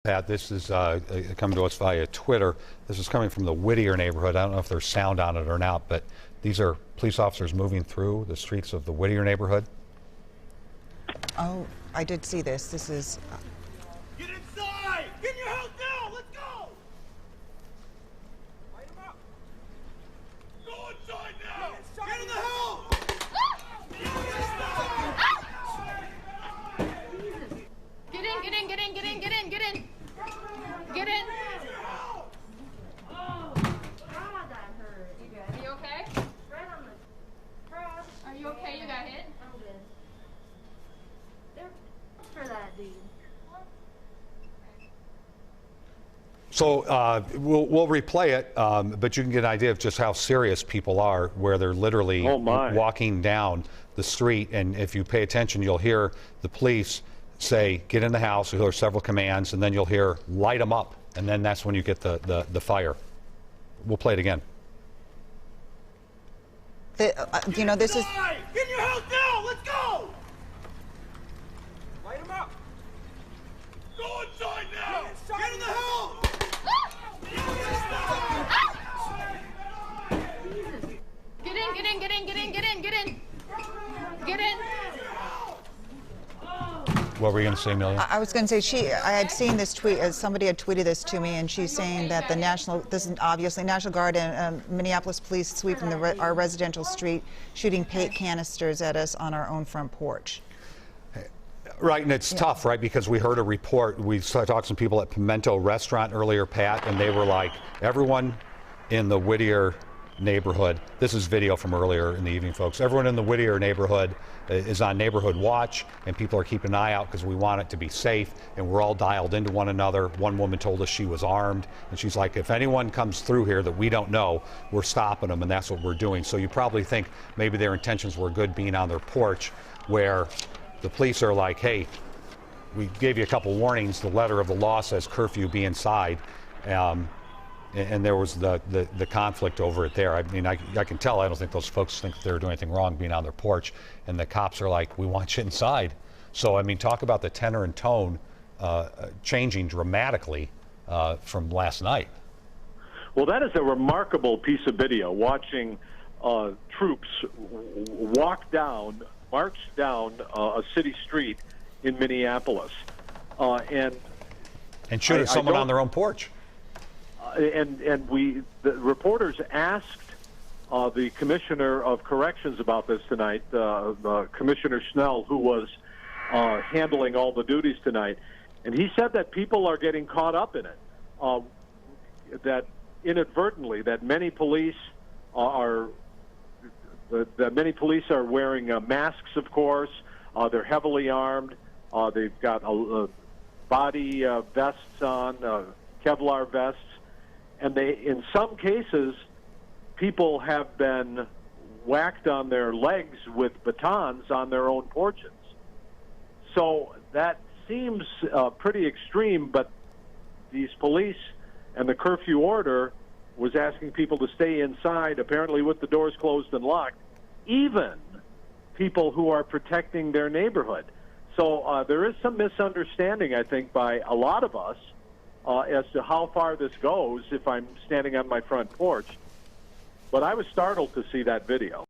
Pat, this is coming to us via Twitter. This is coming from the Whittier neighborhood. I don't know if there's sound on it or not, but these are police officers moving through the streets of the Whittier neighborhood. Oh, I did see this. This is... Get inside! Get in your house now! Let's go! Light him up! Go inside now! Get in the house! Get in, get in, get in, get in, get in, get in! Get in! Oh, God, that hurt. You good? Are you okay? Right on the cross. Are you okay? You got hit? I'm good. They're for that dude. So we'll replay it, but you can get an idea of just how serious people are, where they're literally walking down the street. And if you pay attention, you'll hear the police say, get in the house. You'll hear several commands, and then you'll hear, light them up. And then that's when you get the fire. We'll play it again. You know, this is... Get in your house now! Let's go! Light him up! Go inside now! Get in the house! Get in, get in, get in, get in, get in, get in! Get in! What were you going to say, Amelia? I was going to say, I had seen this tweet, somebody had tweeted this to me, and she's saying that the this is obviously National Guard and Minneapolis police sweeping our residential street, shooting paint canisters at us on our own front porch. Right, and it's tough, right, because we heard a report. We talked to some people at Pimento Restaurant earlier, Pat, and they were like, everyone in the Whittier neighborhood, this is video from earlier in the evening, folks, everyone in the Whittier neighborhood is on neighborhood watch, and people are keeping an eye out because we want it to be safe, and we're all dialed into one another. One woman told us she was armed, and she's like, if anyone comes through here that we don't know, we're stopping them, and that's what we're doing. So you probably think maybe their intentions were good being on their porch, where the police are like, hey, we gave you a couple warnings. The letter of the law says curfew, be inside. And there was the conflict over it there. I mean, I can tell. I don't think those folks think they're doing anything wrong being on their porch. And the cops are like, we want you inside. So, I mean, talk about the tenor and tone changing dramatically from last night. Well, that is a remarkable piece of video, watching troops march down a city street in Minneapolis. And shoot at someone on their own porch. The reporters asked the Commissioner of Corrections about this tonight, Commissioner Snell, who was handling all the duties tonight, and he said that people are getting caught up in it, that inadvertently, that many police are wearing masks, of course. They're heavily armed. They've got body vests on, Kevlar vests. And in some cases, people have been whacked on their legs with batons on their own porches. So that seems pretty extreme, but these police and the curfew order was asking people to stay inside, apparently with the doors closed and locked, even people who are protecting their neighborhood. So there is some misunderstanding, I think, by a lot of us as to how far this goes if I'm standing on my front porch. But I was startled to see that video.